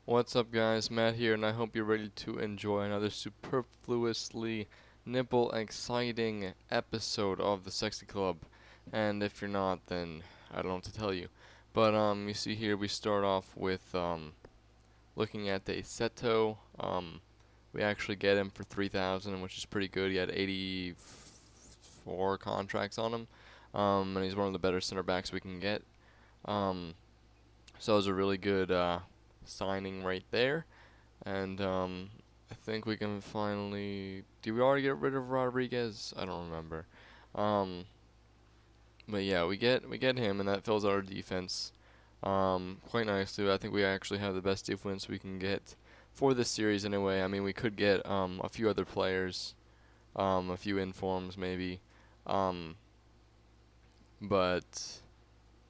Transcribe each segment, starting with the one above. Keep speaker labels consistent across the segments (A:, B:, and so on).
A: What's up, guys? Matt here, and I hope you're ready to enjoy another superfluously nipple exciting episode of the Sexy Club. And if you're not, then I don't know what to tell you. But you see here we start off with looking at the Seto. We actually get him for 3,000, which is pretty good. He had 84 contracts on him, and he's one of the better center backs we can get. So it was a really good signing right there, and I think we can finally. Did we already get rid of Rodriguez? I don't remember. But yeah, we get him, and that fills out our defense quite nicely. I think we actually have the best defense we can get for this series anyway. I mean, we could get a few other players, a few informs maybe, but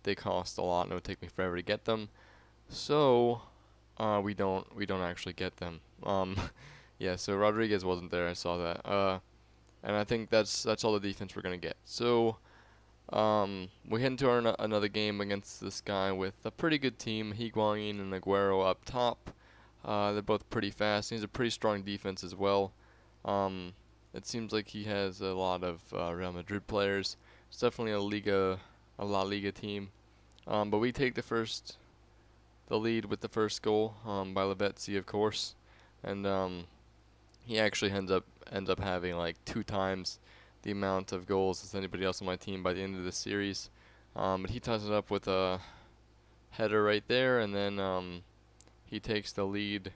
A: they cost a lot, and it would take me forever to get them. So we don't actually get them. Yeah, so Rodriguez wasn't there. I saw that. And I think that's all the defense we're gonna get. So we head into another game against this guy with a pretty good team. Higuain and Aguero up top. They're both pretty fast. He has a pretty strong defense as well. It seems like he has a lot of Real Madrid players. It's definitely a La Liga team. But we take the lead with the first goal by Lavezzi, of course, and he actually ends up having like 2 times the amount of goals as anybody else on my team by the end of the series. But he ties it up with a header right there, and then he takes the lead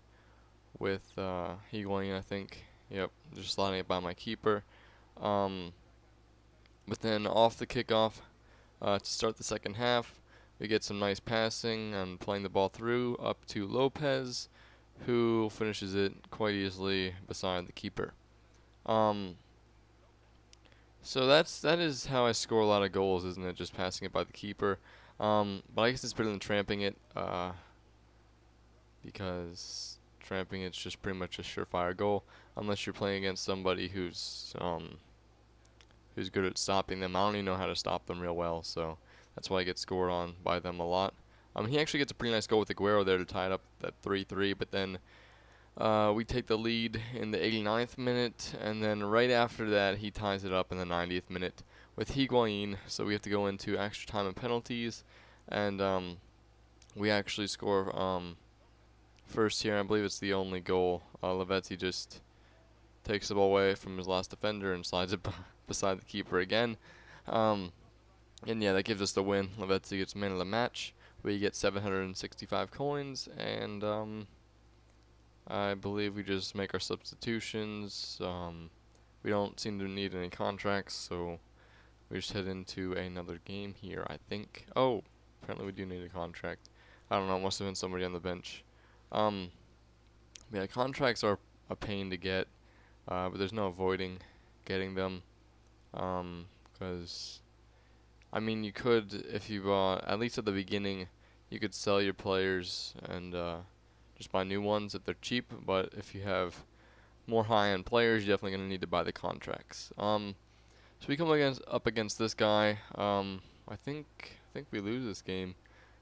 A: with Higuain, I think. Yep, just sliding it by my keeper. But then off the kickoff to start the second half, we get some nice passing and playing the ball through up to Lopez, who finishes it quite easily beside the keeper. So that is how I score a lot of goals, isn't it? Just passing it by the keeper. But I guess it's better than tramping it, because tramping it's just pretty much a surefire goal, unless you're playing against somebody who's good at stopping them. I don't even know how to stop them real well, so that's why I get scored on by them a lot. He actually gets a pretty nice goal with Aguero there to tie it up at 3-3, but then we take the lead in the 89th minute, and then right after that he ties it up in the 90th minute with Higuain, so we have to go into extra time and penalties, and we actually score first here. I believe it's the only goal. Lavezzi just takes the ball away from his last defender and slides it beside the keeper again. And yeah, that gives us the win. Lavezzi gets man of the match. We get 765 coins, and I believe we just make our substitutions. We don't seem to need any contracts, so we just head into another game here, I think. Oh, apparently we do need a contract. I don't know, it must have been somebody on the bench. Yeah, contracts are a pain to get, but there's no avoiding getting them, because I mean, you could, if you at least at the beginning, you could sell your players and just buy new ones if they're cheap. But if you have more high-end players, you're definitely gonna need to buy the contracts. So we come up against this guy. I think we lose this game,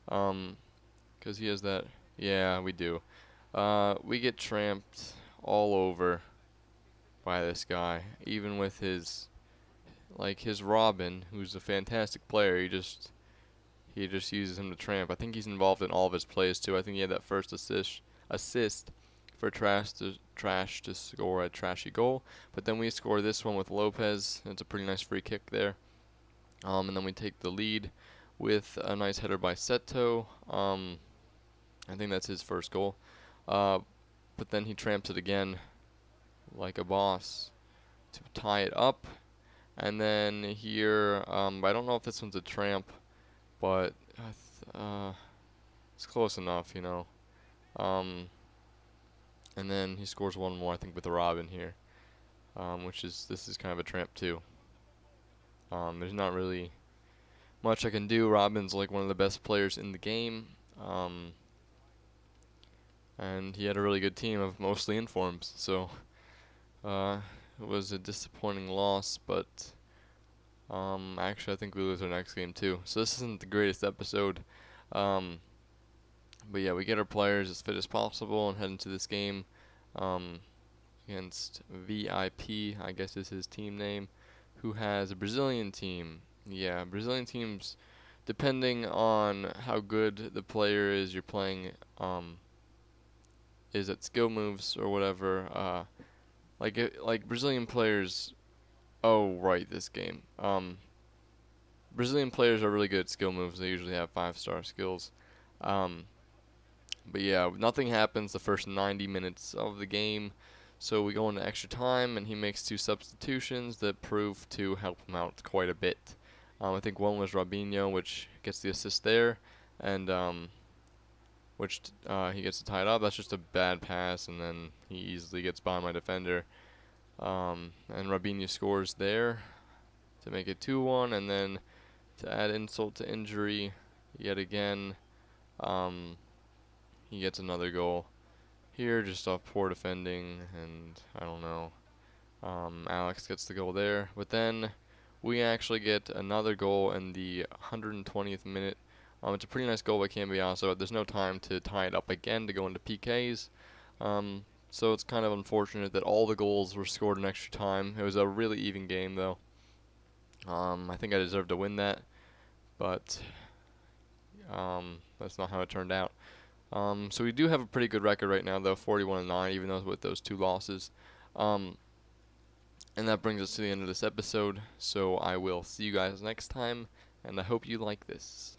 A: 'cause he has that. Yeah, we do. We get tramped all over by this guy, even with his Robin, who's a fantastic player. He just uses him to tramp. I think he's involved in all of his plays too. I think he had that first assist for Trash to score a trashy goal. But then we score this one with Lopez. It's a pretty nice free kick there. And then we take the lead with a nice header by Seto. I think that's his first goal. But then he tramps it again like a boss to tie it up. And then here, I don't know if this one's a tramp, but it's close enough, you know. And then he scores one more, I think, with the Robin here, this is kind of a tramp too. There's not really much I can do. Robin's like one of the best players in the game, and he had a really good team of mostly informs, so it was a disappointing loss, but actually I think we lose our next game too. So this isn't the greatest episode. But yeah, we get our players as fit as possible and head into this game um, against VIP, I guess is his team name, who has a Brazilian team. Yeah, Brazilian teams, depending on how good the player is you're playing, is at skill moves or whatever. Like Brazilian players. Oh right, this game. Brazilian players are really good at skill moves. They usually have 5-star skills. Um, but yeah, nothing happens the first 90 minutes of the game. So we go into extra time, and he makes 2 substitutions that prove to help him out quite a bit. I think one was Robinho, which gets the assist there, and which he gets to tie it up. That's just a bad pass, and then he easily gets by my defender. And Robinho scores there to make it 2-1, and then to add insult to injury, yet again, he gets another goal here just off poor defending, and I don't know. Alex gets the goal there, but then we actually get another goal in the 120th minute. It's a pretty nice goal by Cambiaso, but there's no time to tie it up again to go into PKs. So it's kind of unfortunate that all the goals were scored in extra time. It was a really even game, though. I think I deserved to win that, but that's not how it turned out. So we do have a pretty good record right now, though, 41-9, even though with those 2 losses. And that brings us to the end of this episode. So I will see you guys next time, and I hope you like this.